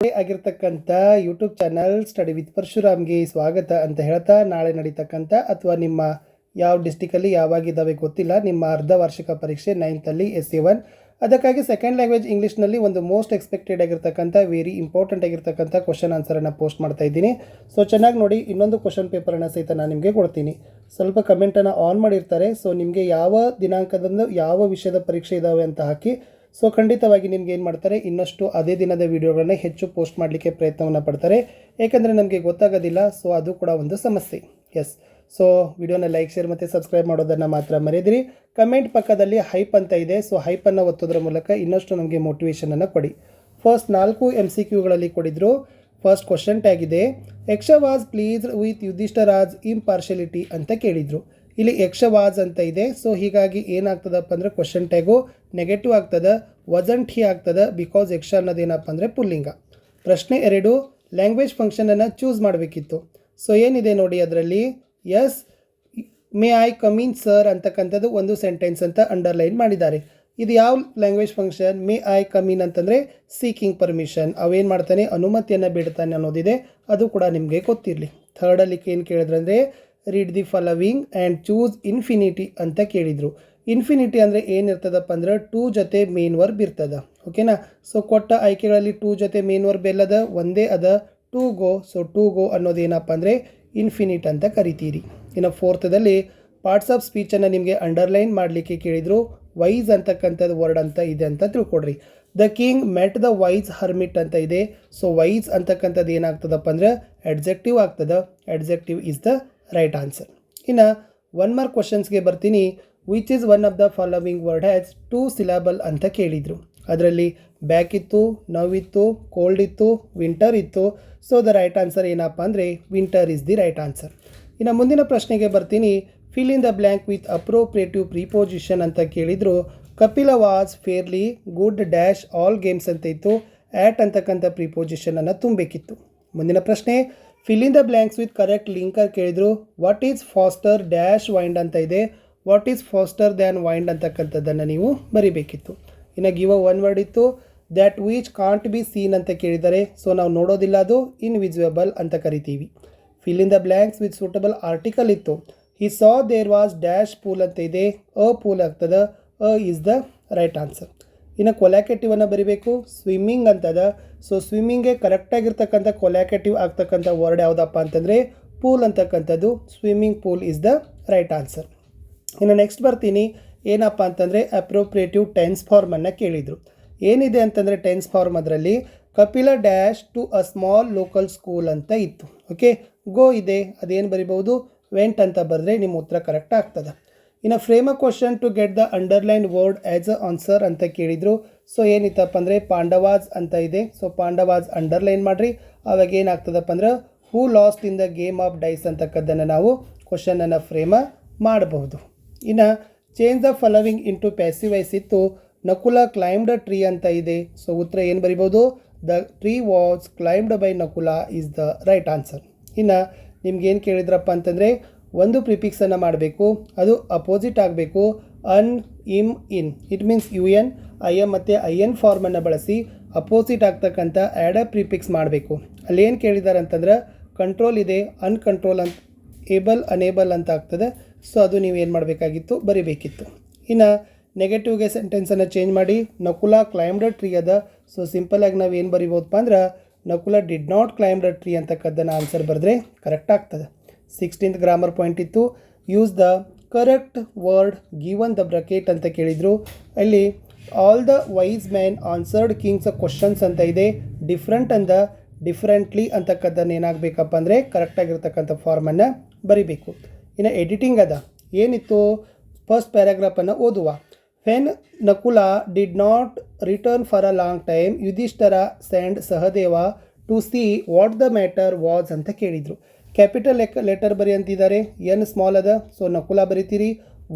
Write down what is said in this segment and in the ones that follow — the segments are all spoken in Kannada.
ಆಗಿರ್ತಕ್ಕಂಥ ಯೂಟ್ಯೂಬ್ ಚಾನಲ್ ಸ್ಟಡಿ ವಿತ್ ಪರಶುರಾಮ್ಗೆ ಸ್ವಾಗತ ಅಂತ ಹೇಳ್ತಾ, ನಾಳೆ ನಡೀತಕ್ಕಂಥ ಅಥವಾ ನಿಮ್ಮ ಯಾವ ಡಿಸ್ಟಿಕಲ್ಲಿ ಯಾವಾಗಿದ್ದಾವೆ ಗೊತ್ತಿಲ್ಲ, ನಿಮ್ಮ ಅರ್ಧ ವಾರ್ಷಿಕ ಪರೀಕ್ಷೆ 9th SC1, ಅದಕ್ಕಾಗಿ ಸೆಕೆಂಡ್ ಲ್ಯಾಂಗ್ವೇಜ್ ಇಂಗ್ಲೀಷ್ನಲ್ಲಿ ಒಂದು ಮೋಸ್ಟ್ ಎಕ್ಸ್ಪೆಕ್ಟೆಡ್ ಆಗಿರ್ತಕ್ಕಂಥ ವೆರಿ ಇಂಪಾರ್ಟೆಂಟ್ ಆಗಿರ್ತಕ್ಕಂಥ ಕ್ವಶನ್ ಆನ್ಸರನ್ನು ಪೋಸ್ಟ್ ಮಾಡ್ತಾ ಇದ್ದೀನಿ. ಸೊ ಚೆನ್ನಾಗಿ ನೋಡಿ, ಇನ್ನೊಂದು ಕ್ವಶನ್ ಪೇಪರನ್ನು ಸಹಿತ ನಾನು ನಿಮಗೆ ಕೊಡ್ತೀನಿ. ಸ್ವಲ್ಪ ಕಮೆಂಟನ್ನು ಆನ್ ಮಾಡಿರ್ತಾರೆ. ಸೊ ನಿಮಗೆ ಯಾವ ದಿನಾಂಕದಂದು ಯಾವ ವಿಷಯದ ಪರೀಕ್ಷೆ ಇದ್ದಾವೆ ಅಂತ ಹಾಕಿ. ಸೊ ಖಂಡಿತವಾಗಿ ನಿಮ್ಗೆ ಏನು ಮಾಡ್ತಾರೆ, ಇನ್ನಷ್ಟು ಅದೇ ದಿನದ ವಿಡಿಯೋಗಳನ್ನ ಹೆಚ್ಚು ಪೋಸ್ಟ್ ಮಾಡಲಿಕ್ಕೆ ಪ್ರಯತ್ನವನ್ನು ಪಡ್ತಾರೆ. ಏಕೆಂದರೆ ನಮಗೆ ಗೊತ್ತಾಗೋದಿಲ್ಲ. ಸೊ ಅದು ಕೂಡ ಒಂದು ಸಮಸ್ಯೆ. ಎಸ್, ಸೊ ವಿಡಿಯೋನ ಲೈಕ್, ಶೇರ್ ಮತ್ತು ಸಬ್ಸ್ಕ್ರೈಬ್ ಮಾಡೋದನ್ನು ಮಾತ್ರ ಮರೆಯದಿರಿ. ಕಮೆಂಟ್ ಪಕ್ಕದಲ್ಲಿ ಹೈಪ್ ಅಂತ ಇದೆ. ಸೊ ಹೈಪನ್ನು ಒತ್ತೋದ್ರ ಮೂಲಕ ಇನ್ನಷ್ಟು ನಮಗೆ ಮೋಟಿವೇಶನನ್ನು ಕೊಡಿ. ಫಸ್ಟ್ 4 MCQಗಳಲ್ಲಿ ಕೊಡಿದ್ರು. ಫಸ್ಟ್ ಕ್ವಶನ್ ಟ್ಯಾಗ್ ಇದೆ, ಯಕ್ಷ ವಾಸ್ ಪ್ಲೀಸ್ಡ್ ವಿತ್ ಯುಧಿಷ್ಠರಾಜ್ ಇಂಪಾರ್ಷಿಯಲಿಟಿ ಅಂತ ಕೇಳಿದರು. ಇಲ್ಲಿ ಯಕ್ಷ ವಾಸ್ ಅಂತ ಇದೆ. ಸೊ ಹೀಗಾಗಿ ಏನಾಗ್ತದಪ್ಪ ಅಂದರೆ ಕ್ವಶನ್ ಟ್ಯಾಗು ನೆಗೆಟಿವ್ ಆಗ್ತದೆ, ವಜಂಟ್ ಹಿ ಆಗ್ತದೆ. ಬಿಕಾಸ್ ಯಕ್ಷ ಅನ್ನೋದೇನಪ್ಪ ಅಂದರೆ ಪುಲ್ಲಿಂಗ. ಪ್ರಶ್ನೆ 2, ಲ್ಯಾಂಗ್ವೇಜ್ ಫಂಕ್ಷನನ್ನು ಚೂಸ್ ಮಾಡಬೇಕಿತ್ತು. ಸೊ ಏನಿದೆ ನೋಡಿ ಅದರಲ್ಲಿ, yes may I come in sir ಅಂತಕ್ಕಂಥದ್ದು ಒಂದು ಸೆಂಟೆನ್ಸ್ ಅಂತ ಅಂಡರ್ಲೈನ್ ಮಾಡಿದ್ದಾರೆ. ಇದು ಯಾವ language function? May I come in ಅಂತಂದರೆ ಸೀಕಿಂಗ್ ಪರ್ಮಿಷನ್. ಅವೇನು ಮಾಡ್ತಾನೆ, ಅನುಮತಿಯನ್ನು ಬೇಡ್ತಾನೆ ಅನ್ನೋದಿದೆ. ಅದು ಕೂಡ ನಿಮಗೆ ಗೊತ್ತಿರಲಿ. ಥರ್ಡಲ್ಲಿ ಏನು ಕೇಳಿದ್ರಂದರೆ, read the following and choose infinity ಅಂತ ಕೇಳಿದರು. ಇನ್ಫಿನಿಟಿ ಅಂದರೆ ಏನಿರ್ತದಪ್ಪ ಅಂದ್ರೆ 2 ಜೊತೆ ಮೇನ್ ವರ್ಬ್ ಇರ್ತದೆ. ಓಕೆನಾ? ಸೊ ಕೊಟ್ಟ ಆಯ್ಕೆಗಳಲ್ಲಿ 2 ಜೊತೆ ಮೇನ್ ವರ್ಬ್ ಎಲ್ಲದ ಒಂದೇ ಅದ, to go. So to go ಅನ್ನೋದೇನಪ್ಪ ಅಂದರೆ ಇನ್ಫಿನಿಟ್ ಅಂತ ಕರಿತೀರಿ. ಇನ್ನು ಫೋರ್ತದಲ್ಲಿ ಪಾರ್ಟ್ಸ್ ಆಫ್ ಸ್ಪೀಚನ್ನು ನಿಮಗೆ ಅಂಡರ್ಲೈನ್ ಮಾಡಲಿಕ್ಕೆ ಕೇಳಿದರು. ವೈಸ್ ಅಂತಕ್ಕಂಥದ್ದು ವರ್ಡ್ ಅಂತ ಇದೆ ಅಂತ ತಿಳ್ಕೊಡ್ರಿ. The king met the wise hermit ಅಂತ ಇದೆ. ಸೊ ವೈಸ್ ಅಂತಕ್ಕಂಥದ್ದು ಏನಾಗ್ತದಪ್ಪ ಅಂದರೆ ಅಡ್ಜೆಕ್ಟಿವ್ ಆಗ್ತದೆ. Adjective is the right answer. ಇನ್ನು 1 ಮಾರ್ಕ್ ಕ್ವಶನ್ಸ್ಗೆ ಬರ್ತೀನಿ. Which is one of the following word has 2 syllable ಅಂತ ಕೇಳಿದರು. ಅದರಲ್ಲಿ ಬ್ಯಾಕ್ ಇತ್ತು, ನವ್ ಇತ್ತು, ಕೋಲ್ಡ್ ಇತ್ತು, ವಿಂಟರ್ ಇತ್ತು. ಸೊ ದ ರೈಟ್ ಆನ್ಸರ್ ಏನಪ್ಪ ಅಂದರೆ winter is the right answer. ಇನ್ನು ಮುಂದಿನ ಪ್ರಶ್ನೆಗೆ ಬರ್ತೀನಿ. Fill in the blank with appropriative preposition ಅಂತ ಕೇಳಿದರು. Kapila was fairly good dash all games ಅಂತ ಇತ್ತು. ಆ್ಯಟ್ ಅಂತಕ್ಕಂಥ ಪ್ರಿಪೋಸಿಷನನ್ನು ತುಂಬಬೇಕಿತ್ತು. ಮುಂದಿನ ಪ್ರಶ್ನೆ, fill in the blanks with correct linker ಕೇಳಿದರು. What is faster dash wind ಅಂತ ಇದೆ. What is faster than wind ಅಂತಕ್ಕಂಥದ್ದನ್ನು ನೀವು ಬರಿಬೇಕಿತ್ತು. ಇನ್ನು ಗಿವ್ ಅ 1 ವರ್ಡ್ ಇತ್ತು. That which can't be seen ಅಂತ ಕೇಳಿದ್ದಾರೆ. ಸೊ ನಾವು ನೋಡೋದಿಲ್ಲ, ಅದು ಇನ್ವಿಸಿಬಲ್ ಅಂತ ಕರಿತೀವಿ. Fill in the blanks with suitable article ಇತ್ತು. ಹಿ ಸಾ ದೇರ್ ವಾಸ್ ಡ್ಯಾಶ್ ಪೂಲ್ ಅಂತ ಇದೆ. ಅ ಪೂಲ್ ಆಗ್ತದೆ. ಅ ಈಸ್ ದ ರೈಟ್ ಆನ್ಸರ್. ಇನ್ನು ಕೊಲ್ಯಾಕೆಟಿವನ್ನು ಬರಿಬೇಕು. ಸ್ವಿಮ್ಮಿಂಗ್ ಅಂತದ. ಸೊ ಸ್ವಿಮ್ಮಿಂಗ್ಗೆ ಕರೆಕ್ಟಾಗಿರ್ತಕ್ಕಂಥ ಕೊಲ್ಯಾಕೆಟಿವ್ ಆಗ್ತಕ್ಕಂಥ ವರ್ಡ್ ಯಾವುದಪ್ಪ ಅಂತಂದರೆ ಪೂಲ್ ಅಂತಕ್ಕಂಥದ್ದು. Swimming pool is the right answer. ಇನ್ನು ನೆಕ್ಸ್ಟ್ ಬರ್ತೀನಿ. ಏನಪ್ಪ ಅಂತಂದರೆ ಅಪ್ರೋಪ್ರಿಯೇಟಿವ್ ಟೆನ್ಸ್ ಫಾರ್ಮನ್ನು ಕೇಳಿದರು. ಏನಿದೆ ಅಂತಂದರೆ ಟೆನ್ಸ್ ಫಾರ್ಮ್ ಅದರಲ್ಲಿ Kapila dash to a small local school ಅಂತ ಇತ್ತು. ಓಕೆ, ಗೋ ಇದೆ. ಅದೇನು ಬರಿಬಹುದು, ವೆಂಟ್ ಅಂತ ಬರೆದ್ರೆ ನಿಮ್ಮ ಉತ್ತರ ಕರೆಕ್ಟ್ ಆಗ್ತದೆ. ಇನ್ನು frame a question to get the underline word as a answer ಅಂತ ಕೇಳಿದರು. ಸೊ ಏನಿತ್ತಪ್ಪ ಅಂದರೆ ಪಾಂಡವಾಸ್ ಅಂತ ಇದೆ. ಸೊ ಪಾಂಡವಾಸ್ ಅಂಡರ್ಲೈನ್ ಮಾಡಿರಿ. ಅವಾಗ ಏನಾಗ್ತದಪ್ಪ ಅಂದ್ರೆ who lost in the game of dice ಅಂತಕ್ಕದ್ದನ್ನು ನಾವು ಕ್ವಶನನ್ನು ಫ್ರೇಮ ಮಾಡಬಹುದು. ಇನ್ನು change the following into passive voice ಇತ್ತು. ನಕುಲ ಕ್ಲೈಂಬ್ಡ್ ಟ್ರೀ ಅಂತ ಇದೆ. ಸೊ ಉತ್ತರ ಏನು ಬರಿಬೋದು, the tree was climbed by Nakula is the right answer. ಇನ್ನು ನಿಮ್ಗೇನು ಕೇಳಿದ್ರಪ್ಪ ಅಂತಂದರೆ ಒಂದು ಪ್ರಿಫಿಕ್ಸನ್ನು ಮಾಡಬೇಕು. ಅದು ಅಪೋಸಿಟ್ ಆಗಬೇಕು. ಅನ್, ಇಮ್, ಇನ್. ಇಟ್ ಮೀನ್ಸ್ UN, IM ಮತ್ತು IN ಫಾರ್ಮನ್ನು ಬಳಸಿ ಅಪೋಸಿಟ್ ಆಗ್ತಕ್ಕಂಥ ಆ್ಯಡ್ ಅ ಪ್ರಿಫಿಕ್ಸ್ ಮಾಡಬೇಕು. ಅಲ್ಲೇನು ಕೇಳಿದ್ದಾರೆ ಅಂತಂದ್ರೆ ಕಂಟ್ರೋಲ್ ಇದೆ, ಅನ್ಕಂಟ್ರೋಲ್ ಅಂತ, ಏಬಲ್ ಅನೇಬಲ್ ಅಂತ ಆಗ್ತದೆ. ಸೊ ಅದು ನೀವೇನು ಮಾಡಬೇಕಾಗಿತ್ತು, ಬರಿಬೇಕಿತ್ತು. ಇನ್ನು ನೆಗೆಟಿವ್ಗೆ ಸೆಂಟೆನ್ಸನ್ನು ಚೇಂಜ್ ಮಾಡಿ. ನಕುಲ ಕ್ಲೈಂಬ್ಡ್ ಟ್ರೀ ಅದ. ಸೊ ಸಿಂಪಲಾಗಿ ನಾವು ಏನು ಬರಿಬೋದಪ್ಪ ಅಂದ್ರೆ Nakula did not climbed tree ಅಂತಕ್ಕದ್ದನ್ನು ಆನ್ಸರ್ ಬರೆದ್ರೆ ಕರೆಕ್ಟ್ ಆಗ್ತದೆ. 16th ಗ್ರಾಮರ್ ಪಾಯಿಂಟ್ ಇತ್ತು. Use the correct word given the bracket ಅಂತ ಕೇಳಿದರು. ಅಲ್ಲಿ all the wise man answered kings questions ಅಂತ ಇದೆ. ಡಿಫ್ರೆಂಟ್ ಅಂದ ಡಿಫ್ರೆಂಟ್ಲಿ ಅಂತಕ್ಕದ್ದನ್ನು ಏನಾಗಬೇಕಪ್ಪ ಅಂದರೆ ಕರೆಕ್ಟಾಗಿರ್ತಕ್ಕಂಥ ಫಾರ್ಮನ್ನು ಬರಿಬೇಕು. ಇನ್ನು ಎಡಿಟಿಂಗ್ ಅದ. ಏನಿತ್ತು, ಫಸ್ಟ್ ಪ್ಯಾರಾಗ್ರಾಫನ್ನು ಓದುವ. When Nakula did not return for a long time Yudhishthira send Sahadeva to see what the matter was ಅಂತ ಕೇಳಿದರು. ಕ್ಯಾಪಿಟಲ್ ಲೆಟರ್ ಬರಿ ಅಂತಿದ್ದಾರೆ. ಎನ್ ಸ್ಮಾಲ್ ಅದ. ಸೊ ನಕುಲ ಬರಿತೀರಿ.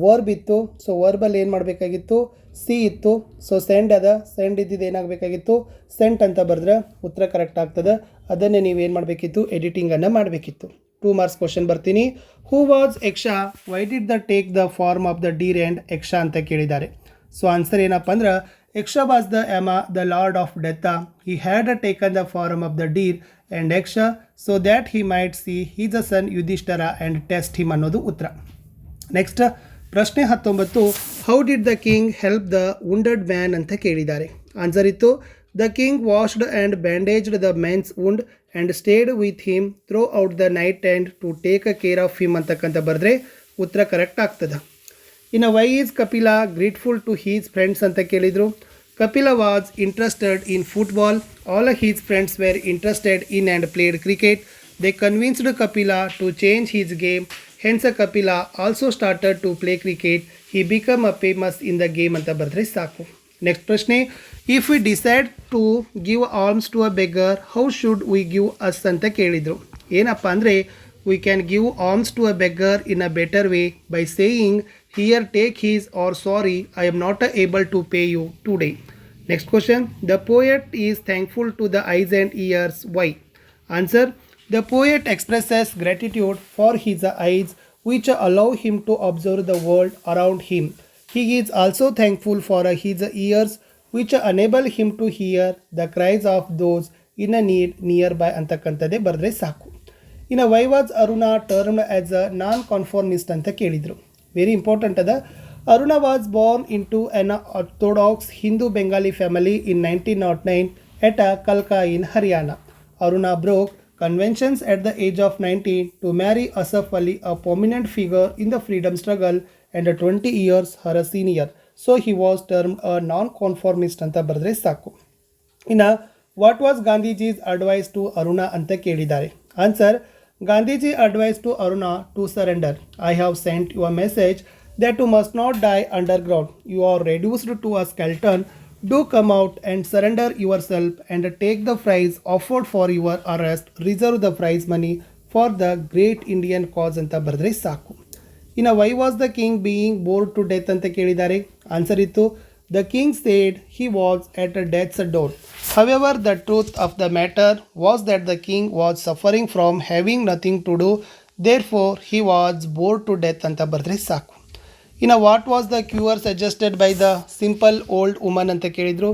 ವರ್ಬ್ ಇತ್ತು. ಸೊ ವರ್ಬಲ್ಲಿ ಏನು ಮಾಡಬೇಕಾಗಿತ್ತು, ಸಿ ಇತ್ತು. ಸೊ ಸೆಂಡ್ ಅದ. ಸೆಂಡ್ ಇದ್ದಿದ್ದು ಏನಾಗಬೇಕಾಗಿತ್ತು, ಸೆಂಟ್ ಅಂತ ಬರೆದ್ರೆ ಉತ್ತರ ಕರೆಕ್ಟ್ ಆಗ್ತದೆ. ಅದನ್ನೇ ನೀವೇನು ಮಾಡಬೇಕಿತ್ತು, ಎಡಿಟಿಂಗನ್ನು ಮಾಡಬೇಕಿತ್ತು. 2 ಮಾರ್ಕ್ಸ್ ಕ್ವಶನ್ ಬರ್ತೀನಿ. Who was Yaksha, why did the take the form of the deer and Yaksha ಅಂತ ಕೇಳಿದ್ದಾರೆ. ಸೊ ಆನ್ಸರ್ ಏನಪ್ಪ ಅಂದ್ರೆ Yaksha was the Yama, the lord of death. He had taken the form of the deer and Yaksha so that he might see his son Yudhishthira and test him ಅನ್ನೋದು ಉತ್ತರ. ನೆಕ್ಸ್ಟ್ ಪ್ರಶ್ನೆ 19, how did the king help the wounded man ಅಂತ ಕೇಳಿದ್ದಾರೆ. ಆನ್ಸರ್ ಇತ್ತು the king washed and bandaged the men's wound and stayed with him throughout the night and to take care of him ಅಂತಕ್ಕಂಥ ಬರೆದ್ರೆ ಉತ್ತರ ಕರೆಕ್ಟ್ ಆಗ್ತದೆ. ಇನ್ನು why is Kapila grateful to his friends ಅಂತ ಕೇಳಿದರು. Kapila was interested in football. All his friends were interested in and played cricket. They convinced Kapila to change his game. Hence Kapila also started to play cricket. He become a famous in the game ಅಂತ ಬರೆದ್ರೆ ಸಾಕು. ನೆಕ್ಸ್ಟ್ ಪ್ರಶ್ನೆ, if we decide to give alms to a beggar how should we give us ಅಂತ ಕೇಳಿದರು. ಏನಪ್ಪ ಅಂದರೆ we can give alms to a beggar in a better way by saying, here take his, or sorry, I am not able to pay you today. Next question, the poet is thankful to the eyes and ears. Why? Answer, the poet expresses gratitude for his eyes which allow him to observe the world around him. He is also thankful for his ears which enable him to hear the cries of those in a need nearby ಅಂತಕ್ಕಂಥದ್ದೇ ಬರೆದ್ರೆ ಸಾಕು. ಇನ್ನು why was Aruna termed as a non conformist ಅಂತ ಕೇಳಿದರು. ವೆರಿ ಇಂಪಾರ್ಟೆಂಟ್ ಅದ. Aruna was born into an orthodox Hindu Bengali family in 1909 at ಕಲ್ಕಾ in Haryana. Aruna broke conventions at the age of 19 to marry Asaf Ali, a prominent figure in the freedom struggle and 20 years her senior. So he was termed a non-conformist ಅಂತ ಬರೆದ್ರೆ ಸಾಕು. ಇನ್ನು what was Gandhiji's advice to Aruna ಅಂತ ಕೇಳಿದ್ದಾರೆ. Answer, Gandhiji advice to Aruna to surrender. I have sent your message that you must not die underground. You are reduced to a skeleton. Do come out and surrender yourself and take the prize offered for your arrest. Reserve the prize money for the great Indian cause ಅಂತ ಬರೆದ್ರೆ ಸಾಕು. ಇನ್ನು why was the king being bored to death ಅಂತ ಕೇಳಿದ್ದಾರೆ. ಆನ್ಸರ್ ಇತ್ತು the king said he was at a death's door. However, the truth of the matter was that the king was suffering from having nothing to do. Therefore, he was bored to death ಅಂತ ಬರೆದ್ರೆ ಸಾಕು. ಇನ್ನು what was the cure suggested by the simple old woman ಅಂತ ಕೇಳಿದರು.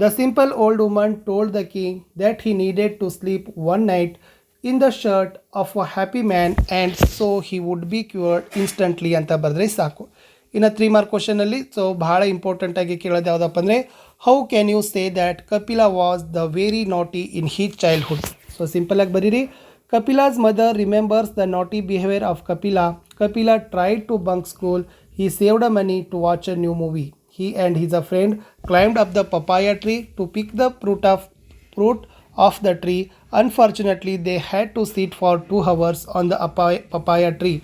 The simple old woman told the king that he needed to sleep one night in the shirt of a happy man and so he would be cured instantly ಅಂತ ಬರೆದ್ರೆ ಸಾಕು. ಇನ್ನು 3 ಮಾರ್ಕ್ ಕ್ವಶನಲ್ಲಿ ಭಾಳ ಇಂಪಾರ್ಟೆಂಟಾಗಿ ಕೇಳೋದು ಯಾವುದಪ್ಪ ಅಂದರೆ how can you say that Kapila was the very naughty in his childhood. ಸಿಂಪಲಾಗಿ ಬರೀರಿ. Kapila's mother remembers the naughty behaviour of Kapila. Kapila tried to bunk school. He saved money to watch a new movie. He and his friend climbed up the papaya tree to pick the fruit of the tree. Unfortunately, they had to sit for 2 hours on the papaya tree.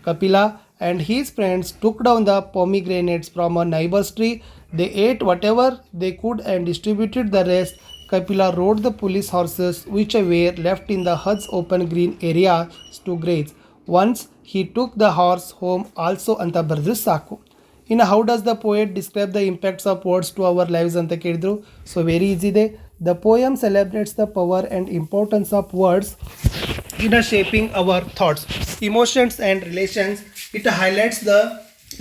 Kapila and his friends took down the pomegranates from a neighbor's tree. They ate whatever they could and distributed the rest. Kapila rode the police horses which were left in the hut's open green area to graze. Once he took the horse home also ಅಂತ ಬರೆದ್ರೆ ಸಾಕು. ಇನ್ನು how does the poet describe the impacts of words to our lives ಅಂತ ಕೇಳಿದ್ರು. ವೆರಿ ಈಸಿ ಇದೆ. The poem celebrates the power and importance of words in a shaping our thoughts, emotions and relations. It highlights the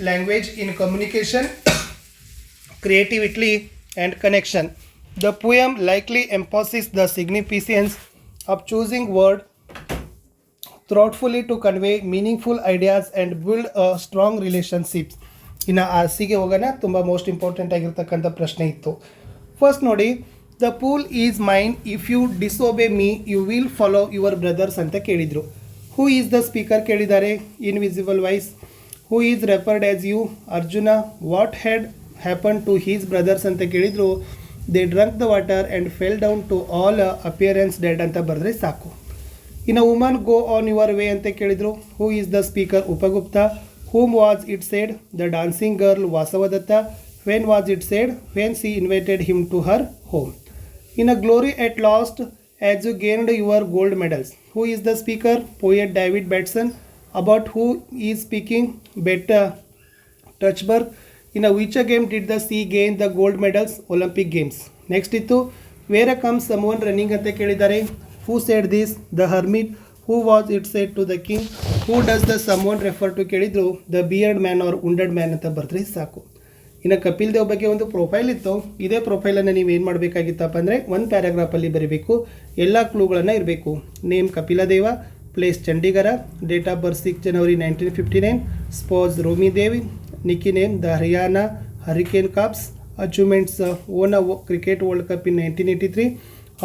language in communication, creativity and connection. The poem likely emphasizes the significance of choosing word thoughtfully to convey meaningful ideas and build a strong relationships. ಇನ್ನು ಆರ್ಸಿಗೆ ಹೋಗೋಣ. ತುಂಬ ಮೋಸ್ಟ್ ಇಂಪಾರ್ಟೆಂಟ್ ಆಗಿರ್ತಕ್ಕಂಥ ಪ್ರಶ್ನೆ ಇತ್ತು. ಫಸ್ಟ್ ನೋಡಿ, the pool is mine if you disobey me you will follow your brothers ಅಂತ ಕೇಳಿದರು. ಹೂ ಈಸ್ ದ ಸ್ಪೀಕರ್ ಕೇಳಿದ್ದಾರೆ, invisible voice. Who is referred as you, Arjuna. What had happen to his brothers ಅಂತ ಕೇಳಿದರು. They drunk the water and fell down to all appearance dead ಅಂತ ಬರೆದ್ರೆ ಸಾಕು. ಇನ್ನು woman go on your way ಅಂತ ಕೇಳಿದರು. Who is the speaker, Upagupta. whom was it said, the dancing girl Vasavadatta. When was it said, when she invited him to her home. In a glory at last as you gained your gold medals. Who is the speaker, poet David Batson. About who is speaking, Betta Touchberg. In a which game did the sea gain the gold medals, Olympic games. Next itu, where comes someone running ante kelidare. Who said this, the hermit. Who was it said to the king. Who does the someone refer to ಕೇಳಿದ್ರು, the beard man or wounded man ಅಂತ ಬರೆದ್ರೆ ಸಾಕು. ಇನ್ನು ಕಪಿಲ್ ದೇವ್ ಬಗ್ಗೆ ಒಂದು ಪ್ರೊಫೈಲ್ ಇತ್ತು. ಇದೇ ಪ್ರೊಫೈಲನ್ನು ನೀವು ಏನು ಮಾಡಬೇಕಾಗಿತ್ತಪ್ಪ ಅಂದರೆ ಒಂದು ಪ್ಯಾರಾಗ್ರಾಫಲ್ಲಿ ಬರೀಬೇಕು. ಎಲ್ಲ ಕ್ಲೂಗಳನ್ನು ಇರಬೇಕು. Name Kapila Deva, place Chandigarh, date of birth 6 January 1959, spouse Romi Devi, nickname the Haryana hurricane cops, achievements won cricket world cup in 1983,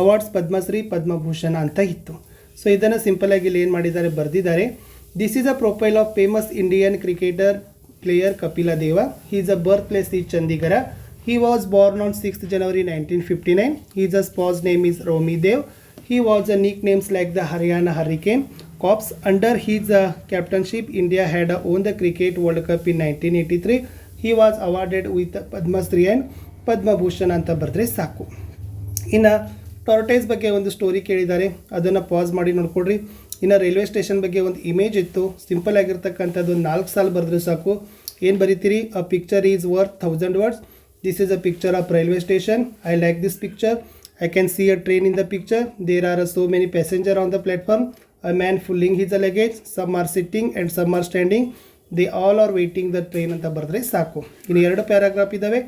awards Padma Shri Padma Bhushan ಅಂತ ಇತ್ತು. ಸೊ ಇದನ್ನು ಸಿಂಪಲಾಗಿ ಇಲ್ಲಿ ಏನು ಮಾಡಿದ್ದಾರೆ ಬರೆದಿದ್ದಾರೆ. This is a profile of famous Indian cricketer player Kapila Deva. His birthplace is Chandigarh. He was born on 6th January 1959. His spouse name is Romi Dev. He was nicknames like the Haryana Hurricane Corps. Under his captainship, India had won the Cricket World Cup in 1983. He was awarded with Padma Shri and Padma Bhushan ಅಂತ ಬರೆದ್ರೆ ಸಾಕು. ಇನ್ನು ಟಾರ್ಟೈಸ್ ಬಗ್ಗೆ ಒಂದು ಸ್ಟೋರಿ ಕೇಳಿದ್ದಾರೆ, ಅದನ್ನು ಪಾಸ್ ಮಾಡಿ ನೋಡ್ಕೊಡ್ರಿ. ಇನ್ನು ರೈಲ್ವೆ ಸ್ಟೇಷನ್ ಬಗ್ಗೆ ಒಂದು ಇಮೇಜ್ ಇತ್ತು, ಸಿಂಪಲ್ ಆಗಿರ್ತಕ್ಕಂಥದ್ದು ಒಂದು 4 ಸಾಲು ಬರೆದ್ರೆ ಸಾಕು. ಏನು ಬರೀತೀರಿ? A picture is worth 1000 words. This is a picture of railway station. I like this picture. I can see a train in the picture. There are so many passenger on the platform. A man pulling his luggage. Some are sitting and some are standing. They all are waiting the train ಅಂತ ಬರೆದ್ರೆ ಸಾಕು. ಇನ್ನು 2 ಪ್ಯಾರಾಗ್ರಾಫ್ ಇದ್ದಾವೆ,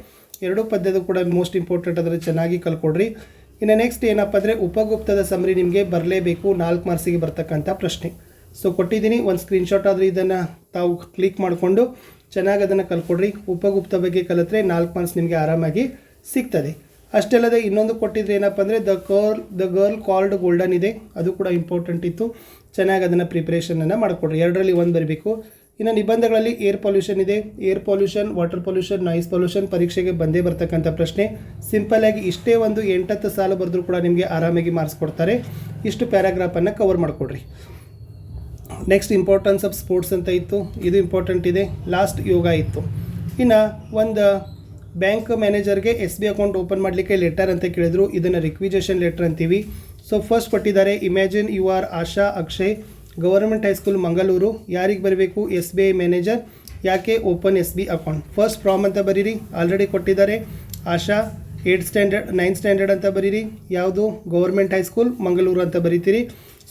2 ಪದ್ಯದ ಕೂಡ ಮೋಸ್ಟ್ ಇಂಪಾರ್ಟೆಂಟ್ ಆದರೆ ಚೆನ್ನಾಗಿ ಕಲ್ಕೊಡ್ರಿ. ಇನ್ನು ನೆಕ್ಸ್ಟ್ ಏನಪ್ಪ ಅಂದರೆ ಉಪಗುಪ್ತದ ಸಮರಿ ನಿಮಗೆ ಬರಲೇಬೇಕು, 4 ಮಾರ್ಕ್ಸಿಗೆ ಬರ್ತಕ್ಕಂಥ ಪ್ರಶ್ನೆ. ಸೊ ಕೊಟ್ಟಿದ್ದೀನಿ, ಒಂದು ಸ್ಕ್ರೀನ್ಶಾಟ್ ಆದರೆ ಇದನ್ನು ತಾವು ಕ್ಲಿಕ್ ಮಾಡಿಕೊಂಡು ಚೆನ್ನಾಗಿ ಅದನ್ನು ಕಲ್ಕೊಡ್ರಿ. ಉಪಗುಪ್ತ ಬಗ್ಗೆ ಕಲಿತ್ರೆ 4 ಮಾರ್ಕ್ಸ್ ನಿಮಗೆ ಆರಾಮಾಗಿ ಸಿಗ್ತದೆ. ಅಷ್ಟೇ ಅಲ್ಲದೆ ಇನ್ನೊಂದು ಕೊಟ್ಟಿದ್ರೆ ಏನಪ್ಪ ಅಂದರೆ ದ ಗರ್ಲ್ ಕಾಲ್ಡ್ ಗೋಲ್ಡನ್ ಇದೆ, ಅದು ಕೂಡ ಇಂಪಾರ್ಟೆಂಟ್ ಇತ್ತು. ಚೆನ್ನಾಗಿ ಅದನ್ನು ಪ್ರಿಪ್ರೇಷನನ್ನು ಮಾಡಿಕೊಡ್ರಿ. 2ರಲ್ಲಿ 1 ಬರಬೇಕು. ಇನ್ನು ನಿಬಂಧಗಳಲ್ಲಿ ಏರ್ ಪೊಲ್ಯೂಷನ್ ಇದೆ, air pollution, water pollution, noise pollution ಪರೀಕ್ಷೆಗೆ ಬಂದೇ ಬರ್ತಕ್ಕಂಥ ಪ್ರಶ್ನೆ. ಸಿಂಪಲ್ಲಾಗಿ ಇಷ್ಟೇ ಒಂದು 8-10 ಸಾಲು ಬರೆದ್ರೂ ಕೂಡ ನಿಮಗೆ ಆರಾಮಾಗಿ ಮಾರ್ಕ್ಸ್ ಕೊಡ್ತಾರೆ. ಇಷ್ಟು ಪ್ಯಾರಾಗ್ರಾಫನ್ನು ಕವರ್ ಮಾಡಿಕೊಡ್ರಿ. ನೆಕ್ಸ್ಟ್ ಇಂಪಾರ್ಟೆನ್ಸ್ ಆಫ್ ಸ್ಪೋರ್ಟ್ಸ್ ಅಂತ ಇತ್ತು, ಇದು ಇಂಪಾರ್ಟೆಂಟ್ ಇದೆ. ಲಾಸ್ಟ್ ಯೋಗ ಇತ್ತು. ಇನ್ನು ಒಂದು ಬ್ಯಾಂಕ್ ಮ್ಯಾನೇಜರ್ಗೆ SB ಅಕೌಂಟ್ ಓಪನ್ ಮಾಡಲಿಕ್ಕೆ ಲೆಟರ್ ಅಂತ ಕೇಳಿದ್ರು, ಇದನ್ನು ರಿಕ್ವಿಜೇಷನ್ ಲೆಟರ್ ಅಂತೀವಿ. ಸೊ ಫಸ್ಟ್ ಕೊಟ್ಟಿದ್ದಾರೆ, imagine you are Asha Akshay, government high school Mangaluru. ಯಾರಿಗೆ ಬರಬೇಕು? SBI manager. ಯಾಕೆ? Open SB account. First from ಅಂತ ಬರೀರಿ, ಆಲ್ರೆಡಿ ಕೊಟ್ಟಿದ್ದಾರೆ. ಆಶಾ 8th ಸ್ಟ್ಯಾಂಡರ್ಡ್ 9th ಸ್ಟ್ಯಾಂಡರ್ಡ್ ಅಂತ ಬರೀರಿ. ಯಾವುದು? ಗವರ್ಮೆಂಟ್ ಹೈಸ್ಕೂಲ್ ಮಂಗಳೂರು ಅಂತ ಬರೀತೀರಿ.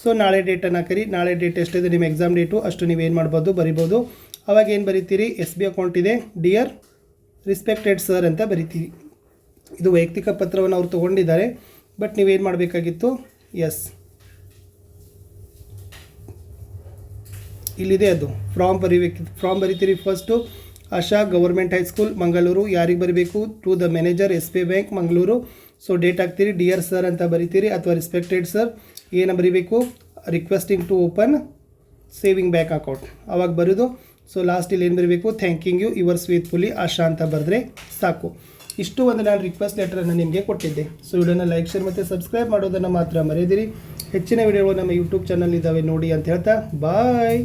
ಸೊ ನಾಳೆ ಡೇಟನ್ನು ಹಾಕಿರಿ. ನಾಳೆ ಡೇಟ್ ಎಷ್ಟಿದೆ ನಿಮ್ಮ ಎಕ್ಸಾಮ್ ಡೇಟು ಅಷ್ಟು ನೀವೇನು ಮಾಡ್ಬೋದು ಬರಿಬೋದು. ಅವಾಗ ಏನು ಬರೀತೀರಿ? SB ಅಕೌಂಟ್ ಇದೆ, ಡಿಯರ್ ರಿಸ್ಪೆಕ್ಟೆಡ್ ಸರ್ ಅಂತ ಬರಿತೀರಿ. ಇದು ವೈಯಕ್ತಿಕ ಪತ್ರವನ್ನು ಅವ್ರು ತೊಗೊಂಡಿದ್ದಾರೆ, ಬಟ್ ನೀವೇನು ಮಾಡಬೇಕಾಗಿತ್ತು? ಎಸ್ ಇಲ್ಲಿದೆ, ಅದು ಫ್ರಾಮ್ ಬರಿತೀರಿ. First Asha government high school Mangaluru. ಯಾರಿಗೆ ಬರೀಬೇಕು? To the manager SBI bank Mangaluru. So date ಹಾಕ್ತೀರಿ, ಡಿಯರ್ ಸರ್ ಅಂತ ಬರಿತೀರಿ ಅಥವಾ ರಿಸ್ಪೆಕ್ಟೆಡ್ ಸರ್. ಏನು ಬರೀಬೇಕು? Requesting to open saving bank account ಅವಾಗ ಬರೋದು. ಸೊ ಲಾಸ್ಟ್ ಇಲ್ಲಿ ಏನು ಬರೀಬೇಕು? Thanking you your faithfully Asha ಅಂತ ಬರೆದ್ರೆ ಸಾಕು. ಇಷ್ಟು ಒಂದು ನಾನು ರಿಕ್ವೆಸ್ಟ್ ಲೆಟರನ್ನು ನಿಮಗೆ ಕೊಟ್ಟಿದ್ದೆ. ಸೊ ವಿಡಿಯೋನ ಲೈಕ್, ಶೇರ್ ಮತ್ತು ಸಬ್ಸ್ಕ್ರೈಬ್ ಮಾಡೋದನ್ನು ಮಾತ್ರ ಮರೆಯದಿರಿ. ಹೆಚ್ಚಿನ ವಿಡಿಯೋಗಳು ನಮ್ಮ ಯೂಟ್ಯೂಬ್ ಚಾನಲ್ ಇದ್ದಾವೆ ನೋಡಿ ಅಂತ ಹೇಳ್ತಾ ಬಾಯ್.